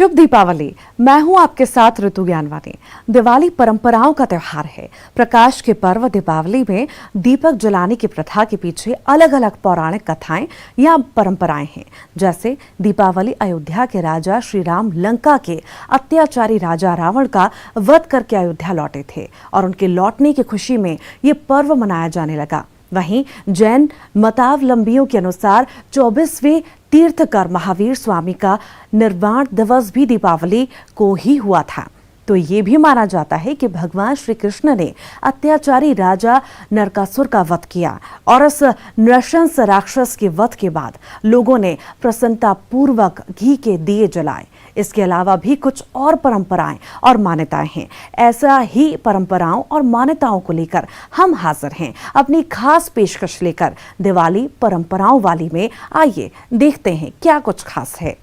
शुभ दीपावली। मैं हूं आपके साथ ऋतु ज्ञानवानी। दिवाली परंपराओं का त्योहार है। प्रकाश के पर्व दीपावली में दीपक जलाने की प्रथा के पीछे अलग अलग पौराणिक कथाएं या परंपराएं हैं। जैसे दीपावली अयोध्या के राजा श्री राम लंका के अत्याचारी राजा रावण का वध करके अयोध्या लौटे थे और उनके लौटने की खुशी में ये पर्व मनाया जाने लगा। वहीं जैन मतावलंबियों के अनुसार 24वें तीर्थकर महावीर स्वामी का निर्वाण दिवस भी दीपावली को ही हुआ था। तो ये भी माना जाता है कि भगवान श्री कृष्ण ने अत्याचारी राजा नरकासुर का वध किया और इस नृशंस राक्षस के वध के बाद लोगों ने प्रसन्नता पूर्वक घी के दिए जलाए। इसके अलावा भी कुछ और परंपराएं और मान्यताएं हैं। ऐसा ही परंपराओं और मान्यताओं को लेकर हम हाजिर हैं अपनी खास पेशकश लेकर दिवाली परंपराओं वाली में। आइए देखते हैं क्या कुछ खास है।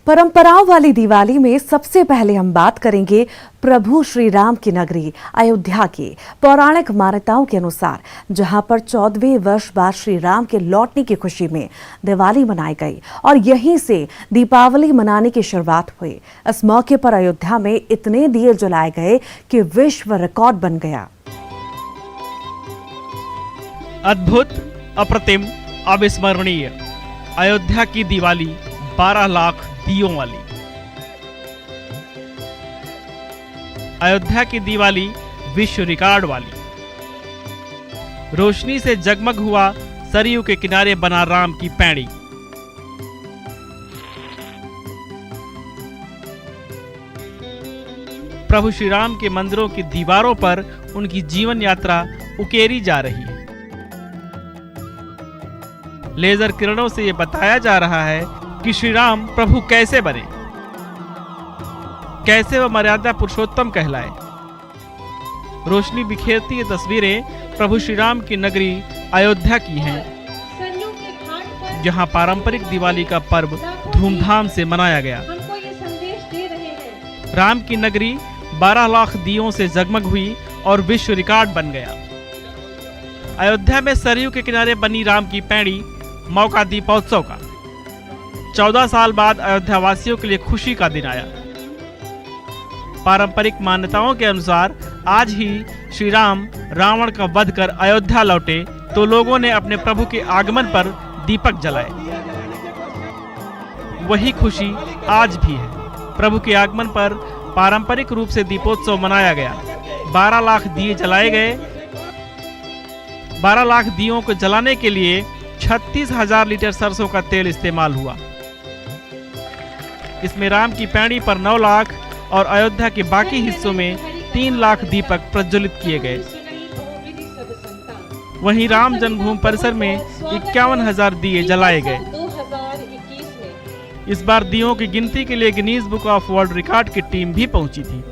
परंपराओं वाली दिवाली में सबसे पहले हम बात करेंगे प्रभु श्री राम की नगरी अयोध्या की पौराणिक मान्यताओं के अनुसार, जहां पर 14वें वर्ष बाद श्री राम के लौटने की खुशी में दिवाली मनाई गई और यहीं से दीपावली मनाने की शुरुआत हुई। इस मौके पर अयोध्या में इतने दिए जलाए गए कि विश्व रिकॉर्ड बन गया। अद्भुत, अप्रतिम, अविस्मरणीय अयोध्या की दिवाली 12 लाख दियों वाली। अयोध्या की दिवाली विश्व रिकॉर्ड वाली। रोशनी से जगमग हुआ सरयू के किनारे बना राम की पैड़ी। प्रभु श्री राम के मंदिरों की दीवारों पर उनकी जीवन यात्रा उकेरी जा रही है। लेजर किरणों से यह बताया जा रहा है कि श्री राम प्रभु कैसे बने, कैसे वह मर्यादा पुरुषोत्तम कहलाए। रोशनी बिखेरती ये तस्वीरें प्रभु श्री राम की नगरी अयोध्या की हैं, जहां पारंपरिक दिवाली का पर्व धूमधाम से मनाया गया। राम की नगरी 12 लाख दियों से जगमग हुई और विश्व रिकॉर्ड बन गया। अयोध्या में सरयू के किनारे बनी राम की पैड़ी मौका दीपोत्सव का। 14 साल बाद अयोध्या वासियों के लिए खुशी का दिन आया। पारंपरिक मान्यताओं के अनुसार आज ही श्री राम रावण का वध कर अयोध्या लौटे तो लोगों ने अपने प्रभु के आगमन पर दीपक जलाए। वही खुशी आज भी है। प्रभु के आगमन पर पारंपरिक रूप से दीपोत्सव मनाया गया। 12 लाख दिए जलाए गए। 12 लाख दियों को जलाने के लिए 36,000 लीटर सरसों का तेल इस्तेमाल हुआ। इसमें राम की पैड़ी पर 9 लाख और अयोध्या के बाकी हिस्सों में 3 लाख दीपक प्रज्वलित किए गए। वहीं राम जन्मभूमि परिसर में 51,000 दिए जलाए गए। इस बार दियों की गिनती के लिए Guinness book of world record की टीम भी पहुंची थी।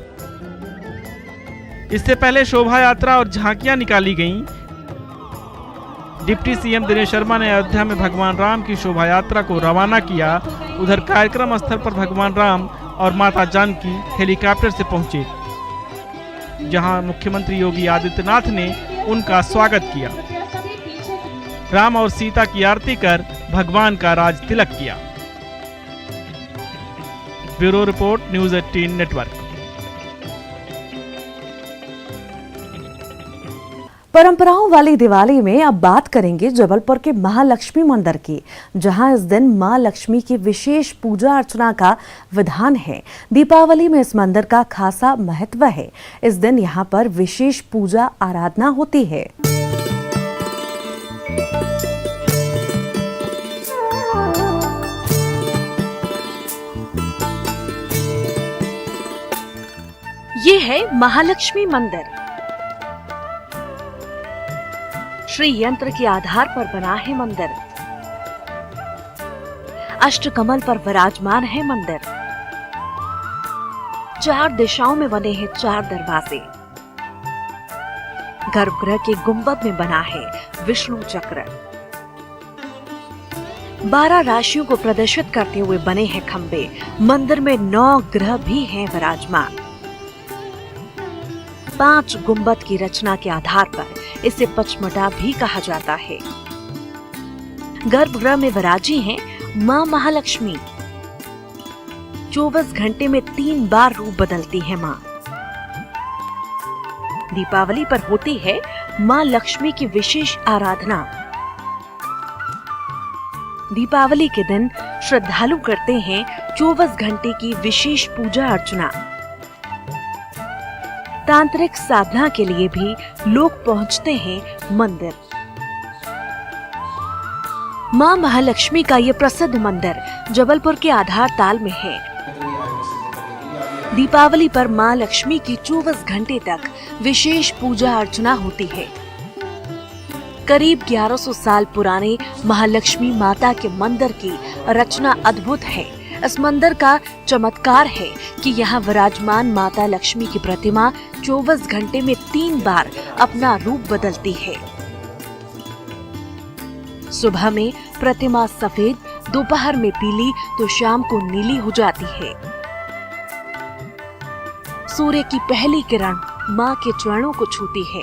इससे पहले शोभा यात्रा और झांकियां निकाली गईं। डिप्टी सीएम दिनेश शर्मा ने अयोध्या में भगवान राम की शोभा यात्रा को रवाना किया। उधर कार्यक्रम स्थल पर भगवान राम और माता जानकी हेलीकॉप्टर से पहुंचे, जहां मुख्यमंत्री योगी आदित्यनाथ ने उनका स्वागत किया। राम और सीता की आरती कर भगवान का राज तिलक किया। Bureau report, news 18 network. परंपराओं वाली दिवाली में अब बात करेंगे जबलपुर के महालक्ष्मी मंदिर की, जहां इस दिन मां लक्ष्मी की विशेष पूजा अर्चना का विधान है। दीपावली में इस मंदिर का खासा महत्व है। इस दिन यहां पर विशेष पूजा आराधना होती है। ये है महालक्ष्मी मंदिर। श्री यंत्र के आधार पर बना है मंदिर। अष्टकमल पर विराजमान है मंदिर। 4 दिशाओं में बने हैं 4 दरवाजे। गर्भगृह के गुंबद में बना है विष्णु चक्र। 12 राशियों को प्रदर्शित करते हुए बने हैं खंबे। मंदिर में 9 ग्रह भी हैं विराजमान। 5 गुंबद की रचना के आधार पर इसे पचमढ़ा भी कहा जाता है। गर्भगृह में विराजी हैं मां महालक्ष्मी। 24 घंटे में 3 बार रूप बदलती है मां। दीपावली पर होती है मां लक्ष्मी की विशेष आराधना। दीपावली के दिन श्रद्धालु करते हैं 24 घंटे की विशेष पूजा अर्चना। तांत्रिक साधना के लिए भी लोग पहुंचते हैं मंदिर। मां महालक्ष्मी का ये प्रसिद्ध मंदिर जबलपुर के आधार ताल में है। दीपावली पर मां लक्ष्मी की 24 घंटे तक विशेष पूजा अर्चना होती है। करीब 1100 साल पुराने महालक्ष्मी माता के मंदिर की रचना अद्भुत है। इस मंदिर का चमत्कार है कि यहाँ विराजमान माता लक्ष्मी की प्रतिमा 24 घंटे में 3 बार अपना रूप बदलती है। सुबह में प्रतिमा सफेद, दोपहर में पीली तो शाम को नीली हो जाती है। सूर्य की पहली किरण मां के चरणों को छूती है।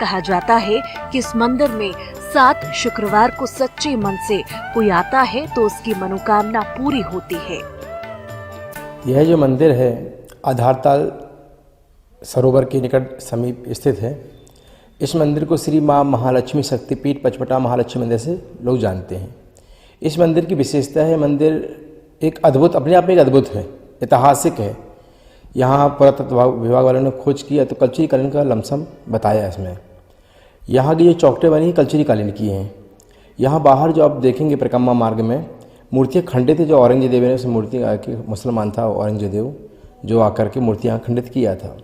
कहा जाता है कि इस मंदिर में 7 शुक्रवार को सच्चे मन से कोई आता है तो उसकी मनोकामना पूरी होती है। यह जो मंदिर है आधारताल सरोवर के निकट समीप स्थित है। इस मंदिर को श्री मां महालक्ष्मी शक्तिपीठ पचपटा महालक्ष्मी मंदिर से लोग जानते हैं। इस मंदिर की विशेषता है, मंदिर एक अद्भुत, अपने आप में एक अद्भुत है, ऐतिहासिक है। यहाँ पुरातत्व विभाग वालों ने खोज किया तो कल्चरी कालीन का लमसम बताया इसमें। यहाँ की जो चौखटें बनी कल्चरी कालीन की हैं। यहाँ बाहर जो आप देखेंगे परिक्रमा मार्ग में मूर्तियाँ खंडित है। जो औरंगजेब ने उस मूर्ति आके, मुसलमान था औरंगजेब, जो आकर के मूर्तियाँ खंडित किया था।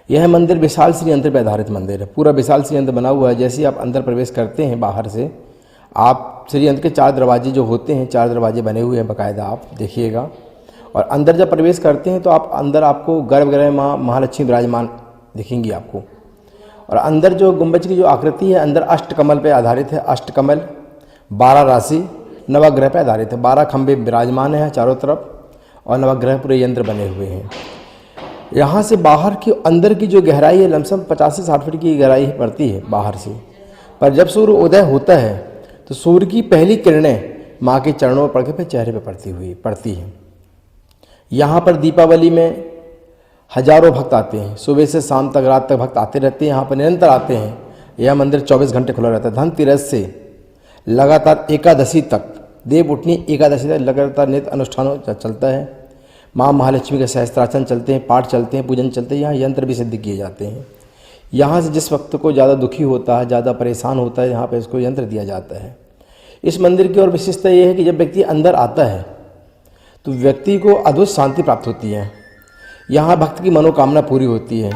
यह मंदिर विशाल श्री यंत्र पर आधारित मंदिर है। पूरा विशाल श्री यंत्र बना हुआ है। जैसे आप अंदर प्रवेश करते हैं बाहर से, आप श्री यंत्र के 4 दरवाजे जो होते हैं, 4 दरवाजे बने हुए हैं बाकायदा, आप देखिएगा। और अंदर जब प्रवेश करते हैं तो आप अंदर आपको गर्भगृह माँ महालक्ष्मी विराजमान दिखेंगी आपको। और अंदर जो गुंबज की जो आकृति है अंदर अष्टकमल पे आधारित है। अष्टकमल 12 राशि नवग्रह पे आधारित है। 12 खंभे विराजमान हैं चारों तरफ और नवग्रह पूरे यंत्र बने हुए हैं। यहाँ से बाहर की अंदर की जो गहराई है लमसम 50 से 60 फीट की गहराई पड़ती है बाहर से। पर जब सूर्य उदय होता है तो सूर्य की पहली किरणें माँ के चरणों पर पड़ के फिर चेहरे पर पड़ती हैं। यहाँ पर दीपावली में हजारों भक्त आते हैं। सुबह से शाम तक, रात तक भक्त आते रहते हैं। यहाँ पर निरंतर आते हैं। यह मंदिर 24 घंटे खुला रहता है। धनतेरस से लगातार एकादशी तक, देव उठनी एकादशी तक लगातार नित्य अनुष्ठानों चलता है। माँ महालक्ष्मी के सहस्त्रार्चन चलते हैं, पाठ चलते हैं, पूजन चलते हैं। यहाँ यंत्र भी सिद्ध किए जाते हैं। यहाँ से जिस वक्त को ज़्यादा दुखी होता है, ज़्यादा परेशान होता है, यहाँ पर इसको यंत्र दिया जाता है। इस मंदिर की और विशेषता ये है कि जब व्यक्ति अंदर आता है तो व्यक्ति को अद्भुत शांति प्राप्त होती है। यहाँ भक्त की मनोकामना पूरी होती है।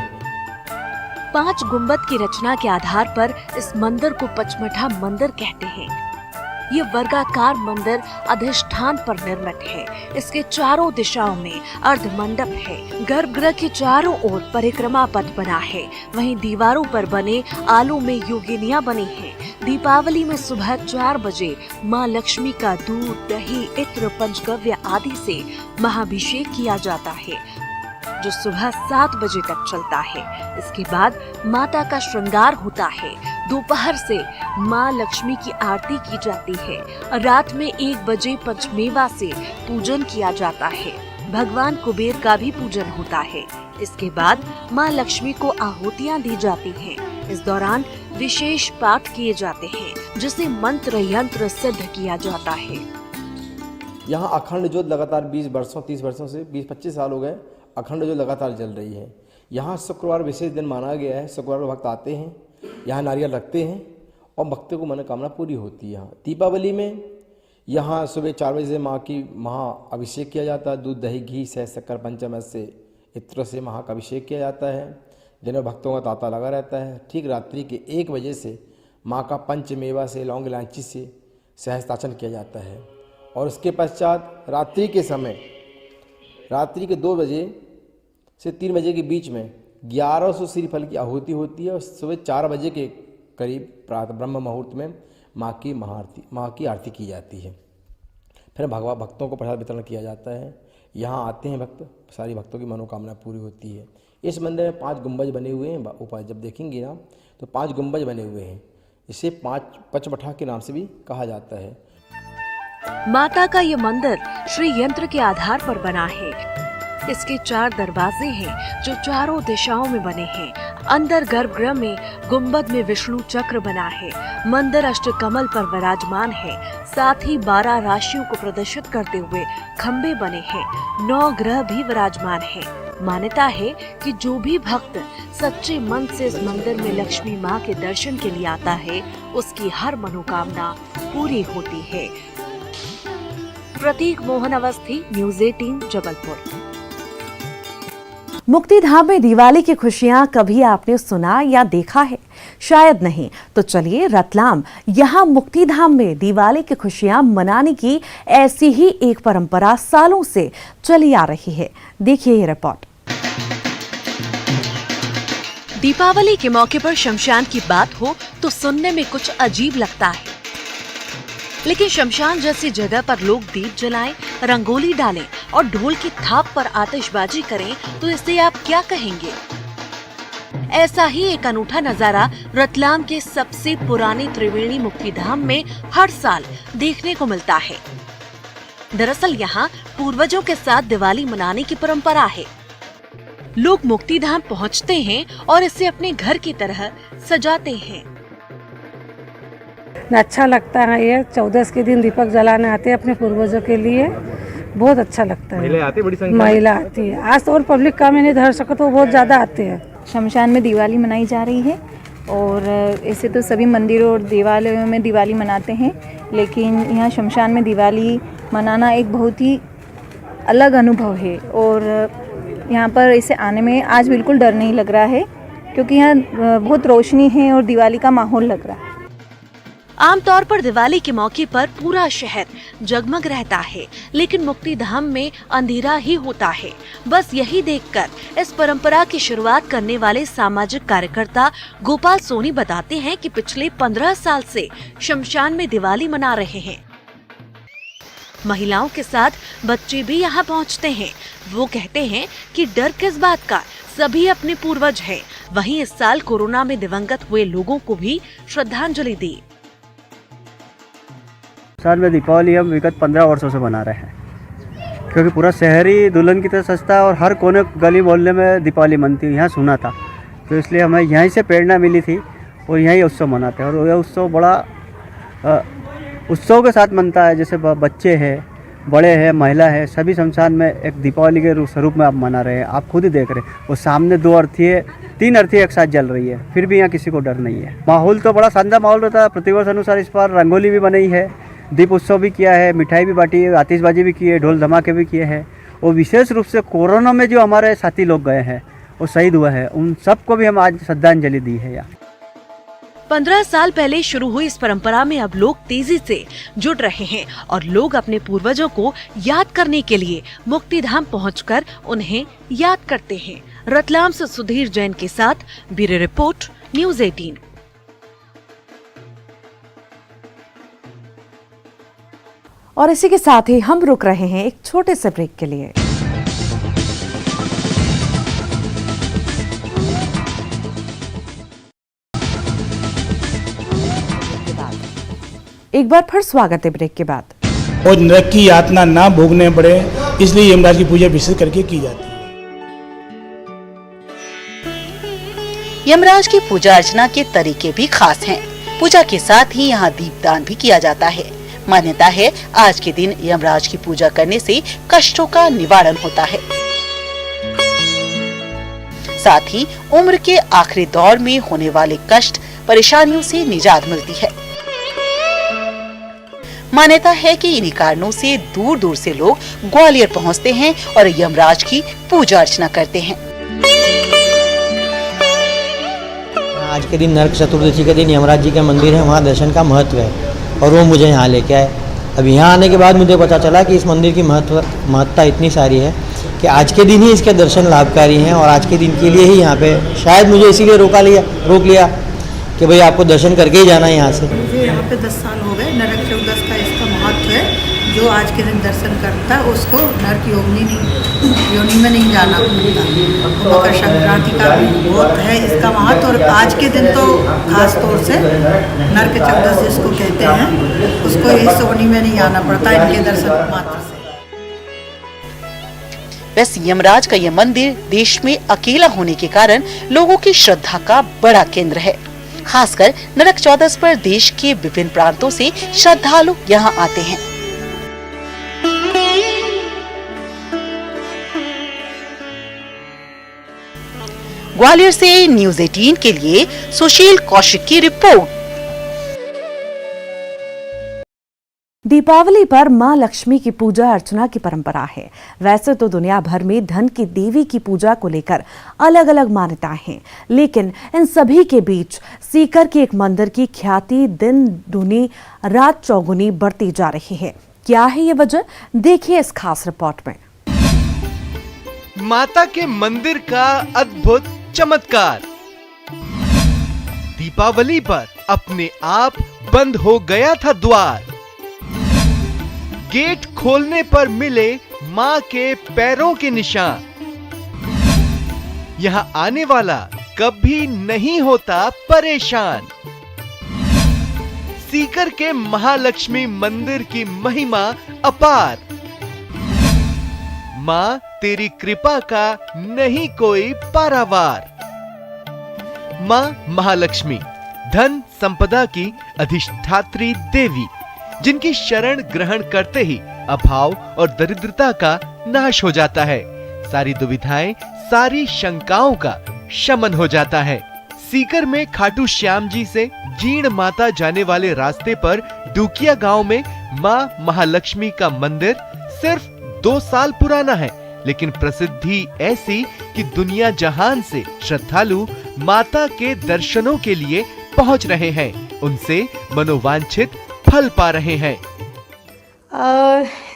5 गुंबद की रचना के आधार पर इस मंदिर को पचमढ़ा मंदिर कहते हैं। ये वर्गाकार मंदिर अधिष्ठान पर निर्मित है। इसके चारों दिशाओं में अर्ध मंडप है। गर्भगृह के चारों ओर परिक्रमा पथ बना है। वहीं दीवारों पर बने आलू में योगिनियां बनी हैं। दीपावली में सुबह 4 बजे मां लक्ष्मी का दूध, दही, इत्र, पंचगव्य आदि से महाभिषेक किया जाता है, जो सुबह 7 बजे तक चलता है। इसके बाद माता का श्रृंगार होता है। दोपहर से मां लक्ष्मी की आरती की जाती है। रात में 1 बजे पंचमेवा से पूजन किया जाता है। भगवान कुबेर का भी पूजन होता है। इसके बाद मां लक्ष्मी को आहुतियां दी जाती हैं। इस दौरान विशेष पाठ किए जाते हैं, जिसे मंत्र यंत्र सिद्ध किया जाता है। यहाँ अखंड ज्योत लगातार 20 वर्षों 30 वर्षों से 20-25 साल हो गए अखंड ज्योत लगातार जल रही है। यहाँ शुक्रवार विशेष दिन माना गया है। शुक्रवार को भक्त आते हैं, यहाँ नारियल रखते हैं और भक्तों को मनोकामना पूरी होती है। यहाँ दीपावली में यहाँ सुबह 4 बजे से माँ की महाअभिषेक किया जाता है। दूध, दही, घी, शहद, शक्कर, पंचामृत से, इत्र से माँ का अभिषेक किया जाता है। दिन में भक्तों का तांता लगा रहता है। ठीक रात्रि के 1 बजे से माँ का पंचमेवा से, लौंग इलायची से सहस्त्रार्चन किया जाता है। और उसके पश्चात रात्रि के समय, रात्रि के 2 बजे से 3 बजे के बीच में 1100 श्रीफल की आहुति होती है। और सुबह 4 बजे के करीब प्रातः ब्रह्म मुहूर्त में माँ की आरती की जाती है। फिर भक्तों को प्रसाद वितरण किया जाता है। यहाँ आते हैं भक्त, सारी भक्तों की मनोकामना पूरी होती है। इस मंदिर में 5 गुंबज बने हुए हैं। ऊपर जब देखेंगे ना तो 5 गुंबज बने हुए हैं। इसे पचमठा के नाम से भी कहा जाता है। माता का ये मंदिर श्री यंत्र के आधार पर बना है। इसके 4 दरवाजे हैं जो चारों दिशाओं में बने हैं। अंदर गर्भगृह में गुंबद में विष्णु चक्र बना है। मंदिर अष्टकमल पर विराजमान है। साथ ही 12 राशियों को प्रदर्शित करते हुए खंबे बने हैं। 9 ग्रह भी विराजमान हैं। मान्यता है कि जो भी भक्त सच्चे मन से इस मंदिर में लक्ष्मी माँ के दर्शन के लिए आता है, उसकी हर मनोकामना पूरी होती है। प्रतीक मोहन अवस्थी, न्यूज़ 18 जबलपुर। मुक्तिधाम में दिवाली की खुशियां कभी आपने सुना या देखा है? शायद नहीं। तो चलिए रतलाम, यहाँ मुक्तिधाम में दिवाली की खुशियां मनाने की ऐसी ही एक परंपरा सालों से चली आ रही है। देखिए ये रिपोर्ट। दीपावली के मौके पर शमशान की बात हो तो सुनने में कुछ अजीब लगता है, लेकिन शमशान जैसी जगह पर लोग दीप जलाएं, रंगोली डालें और ढोल की थाप पर आतिशबाजी करें तो इसे आप क्या कहेंगे? ऐसा ही एक अनूठा नजारा रतलाम के सबसे पुराने त्रिवेणी मुक्तिधाम में हर साल देखने को मिलता है। दरअसल यहाँ पूर्वजों के साथ दिवाली मनाने की परंपरा है। लोग मुक्तिधाम पहुँचते हैं और इसे अपने घर की तरह सजाते हैं। अच्छा लगता है। ये 14 के दिन दीपक जलाने आते हैं अपने पूर्वजों के लिए, बहुत अच्छा लगता है। महिला आती है। आज तो और पब्लिक का में नहीं धर सको तो बहुत ज़्यादा आते हैं। शमशान में दिवाली मनाई जा रही है और ऐसे तो सभी मंदिरों और देवालयों में दिवाली मनाते हैं, लेकिन यहाँ शमशान में दिवाली मनाना एक बहुत ही अलग अनुभव है। और यहाँ पर इसे आने में आज बिल्कुल डर नहीं लग रहा है, क्योंकि यहाँ बहुत रोशनी है और दिवाली का माहौल लग रहा है। आमतौर पर दिवाली के मौके पर पूरा शहर जगमग रहता है, लेकिन मुक्तिधाम में अंधेरा ही होता है। बस यही देखकर इस परंपरा की शुरुआत करने वाले सामाजिक कार्यकर्ता गोपाल सोनी बताते हैं कि पिछले 15 साल से शमशान में दिवाली मना रहे हैं। महिलाओं के साथ बच्चे भी यहाँ पहुँचते हैं। वो कहते हैं कि डर किस बात का, सभी अपने पूर्वज हैं। वहीं इस साल कोरोना में दिवंगत हुए लोगों को भी श्रद्धांजलि दी। साल में दीपावली हम विगत 15 वर्षों से मना रहे हैं, क्योंकि पूरा शहरी दुल्हन की तरह सजता है और हर कोने गली मोहल्ले में दीपावली मनती है। यहाँ सुना था, तो इसलिए हमें यहीं से प्रेरणा मिली थी और यहीं उत्सव मनाते हैं। और यह उत्सव बड़ा उत्सव के साथ मनता है। जैसे बच्चे हैं, बड़े हैं, महिला है, सभी शमशान में एक दीपावली के स्वरूप में आप मना रहे हैं। आप खुद ही देख रहे हैं, वो सामने 3 अर्थी एक साथ जल रही है, फिर भी यहाँ किसी को डर नहीं है। माहौल तो बड़ा शानदार माहौल रहता है। प्रतिवर्ष अनुसार इस बार रंगोली भी बनाई है, दीप उत्सव भी किया है, मिठाई भी बांटी है, आतिशबाजी भी की है, ढोल धमाके भी किए हैं। और विशेष रूप से कोरोना में जो हमारे साथी लोग गए हैं, वो शहीद हुए हैं, उन सबको भी हम आज श्रद्धांजलि दी है। यहाँ 15 साल पहले शुरू हुई इस परंपरा में अब लोग तेजी से जुड़ रहे हैं और लोग अपने पूर्वजों को याद करने के लिए मुक्तिधाम पहुंचकर उन्हें याद करते हैं। रतलाम से सुधीर जैन के साथ ब्यूरो रिपोर्ट, न्यूज़ 18। और इसी के साथ ही हम रुक रहे हैं एक छोटे से ब्रेक के लिए। एक बार फिर स्वागत है ब्रेक के बाद। और नरक की यातना ना भोगने पड़े, इसलिए यमराज की पूजा विशेष करके की जाती है। यमराज की पूजा अर्चना के तरीके भी खास हैं। पूजा के साथ ही यहाँ दीपदान भी किया जाता है। मान्यता है आज के दिन यमराज की पूजा करने से कष्टों का निवारण होता है। साथ ही उम्र के आखिरी दौर में होने वाले कष्ट, परेशानियों से निजात मिलती है। मान्यता है कि इन्हीं कारणों से दूर दूर से लोग ग्वालियर पहुंचते हैं और यमराज की पूजा अर्चना करते हैं। आज के दिन नरक चतुर्दशी के दिन यमराज जी का मंदिर है, वहाँ दर्शन का महत्व है और वो मुझे यहाँ लेके आए। अब यहाँ आने के बाद मुझे पता चला कि इस मंदिर की महत्ता इतनी सारी है कि आज के दिन ही इसके दर्शन लाभकारी हैं और आज के दिन के लिए ही यहाँ पे शायद मुझे इसीलिए रोक लिया कि भाई आपको दर्शन करके ही जाना है यहाँ से। मुझे यहाँ पे 10 साल हो गए। नरक चतुर्दशी का इसका महत्व है। जो आज के दिन दर्शन करता है उसको नरक योनि में नहीं जाना पड़ता। तो मकर संक्रांति का भी बहुत है इसका महत्व, और आज के दिन तो खास तौर से नरक चतुर्दशी जिसको कहते हैं उसको इस योनि में नहीं आना पड़ता इनके दर्शन मात्र से। वैसे यमराज का यह मंदिर देश में अकेला होने के कारण लोगों की श्रद्धा का बड़ा केंद्र है। खासकर नरक चौदस पर देश के विभिन्न प्रांतों से श्रद्धालु यहाँ आते हैं। ग्वालियर से न्यूज़ 18 के लिए सुशील कौशिक की रिपोर्ट। दीपावली पर मां लक्ष्मी की पूजा अर्चना की परंपरा है। वैसे तो दुनिया भर में धन की देवी की पूजा को लेकर अलग अलग मान्यताएं हैं, लेकिन इन सभी के बीच सीकर के एक मंदिर की ख्याति दिन दूनी रात चौगुनी बढ़ती जा रही है। क्या है ये वजह, देखिए इस खास रिपोर्ट में। माता के मंदिर का अद्भुत चमत्कार। दीपावली पर अपने आप बंद हो गया था द्वार। गेट खोलने पर मिले मां के पैरों के निशान। यहां आने वाला कभी नहीं होता परेशान। सीकर के महालक्ष्मी मंदिर की महिमा अपार। मां तेरी कृपा का नहीं कोई पारावार। मां महालक्ष्मी धन संपदा की अधिष्ठात्री देवी, जिनकी शरण ग्रहण करते ही अभाव और दरिद्रता का नाश हो जाता है। सारी दुविधाएं, सारी शंकाओं का शमन हो जाता है। सीकर में खाटू श्याम जी से जीण माता जाने वाले रास्ते पर डुकिया गांव में मां महालक्ष्मी का मंदिर सिर्फ 2 साल पुराना है, लेकिन प्रसिद्धि ऐसी कि दुनिया जहान से श्रद्धालु माता के दर्शनों के लिए पहुंच रहे हैं, उनसे मनोवांछित फल पा रहे हैं।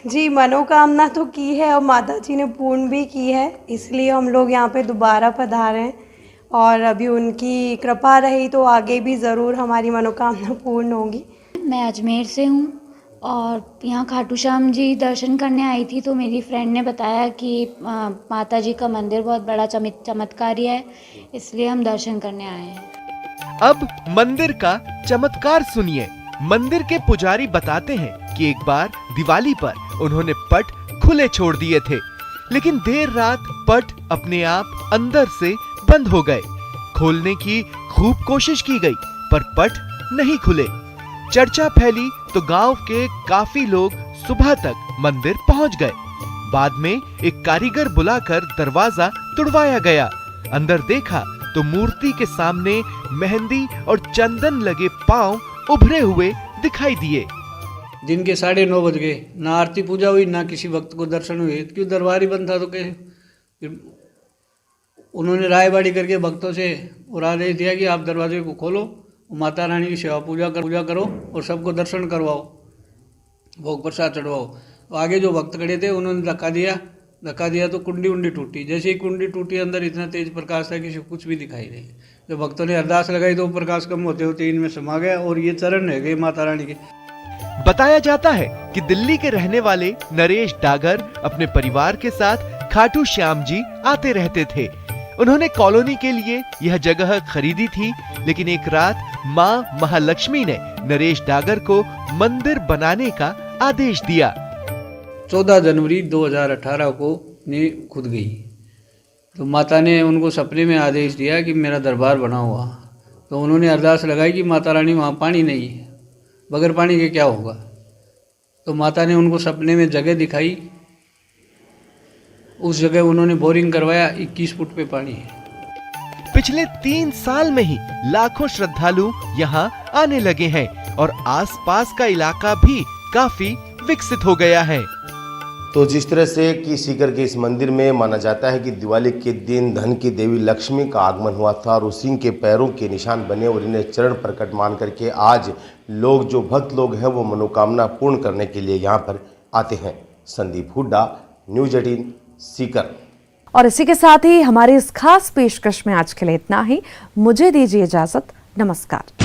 जी, मनोकामना तो की है और माता जी ने पूर्ण भी की है, इसलिए हम लोग यहाँ पे दोबारा पधारे हैं और अभी उनकी कृपा रही तो आगे भी ज़रूर हमारी मनोकामना पूर्ण होगी। मैं अजमेर से हूँ और यहाँ खाटू श्याम जी दर्शन करने आई थी, तो मेरी फ्रेंड ने बताया कि माता जी का मंदिर बहुत बड़ा चमत्कारी है, इसलिए हम दर्शन करने आए हैं। अब मंदिर का चमत्कार सुनिए। मंदिर के पुजारी बताते हैं कि एक बार दिवाली पर उन्होंने पट खुले छोड़ दिए थे, लेकिन देर रात पट अपने आप अंदर से बंद हो गए। खोलने की खूब कोशिश की गई पर पट नहीं खुले। चर्चा फैली तो गांव के काफी लोग सुबह तक मंदिर पहुंच गए। बाद में एक कारीगर बुलाकर दरवाजा तुड़वाया गया। अंदर देखा तो मूर्ति के सामने मेहंदी और चंदन लगे पांव उभरे हुए दिखाई दिए। दिन के 9:30 बज गए, ना आरती पूजा हुई ना किसी भक्त को दर्शन हुए, क्यों दरबार ही बंद था। तो कैसे उन्होंने रायबाड़ी करके भक्तों से और आदेश दिया कि आप दरवाजे को खोलो, माता रानी की सेवा पूजा करो और सबको दर्शन करवाओ, भोग प्रसाद चढ़वाओ। तो आगे जो भक्त खड़े थे उन्होंने धक्का दिया तो कुंडी टूटी। जैसे ही कुंडी टूटी, अंदर इतना तेज प्रकाश था कि कुछ भी दिखाई नहीं। जब भक्तों ने अरदास लगाई तो प्रकाश कम होते होते इनमें समा गया और ये चरण रह गए माता रानी के। बताया जाता है कि दिल्ली के रहने वाले नरेश डागर अपने परिवार के साथ खाटू श्याम जी आते रहते थे। उन्होंने कॉलोनी के लिए यह जगह खरीदी थी, लेकिन एक रात मां महालक्ष्मी ने नरेश डागर को मंदिर बनाने का आदेश दिया। 14 जनवरी 2018 को नींव खुद गई, तो माता ने उनको सपने में आदेश दिया कि मेरा दरबार बना हुआ। तो उन्होंने अरदास लगाई कि माता रानी वहाँ पानी नहीं है, बगैर पानी के क्या होगा। तो माता ने उनको सपने में जगह दिखाई, उस जगह उन्होंने बोरिंग करवाया, 21 फुट पे पानी है। पिछले 3 साल में ही लाखों श्रद्धालु यहाँ आने लगे हैं और आसपास का इलाका भी काफी विकसित हो गया है। तो जिस तरह से कि सीकर के इस मंदिर में माना जाता है कि दिवाली के दिन धन की देवी लक्ष्मी का आगमन हुआ था और उसी के पैरों के निशान बने और इन्हें चरण प्रकट मान करके आज लोग, जो भक्त लोग हैं, वो मनोकामना पूर्ण करने के लिए यहाँ पर आते हैं। संदीप हुड्डा, न्यूज़ 18 सीकर। और इसी के साथ ही हमारी इस खास पेशकश में आज के लिए इतना ही। मुझे दीजिए इजाजत। नमस्कार।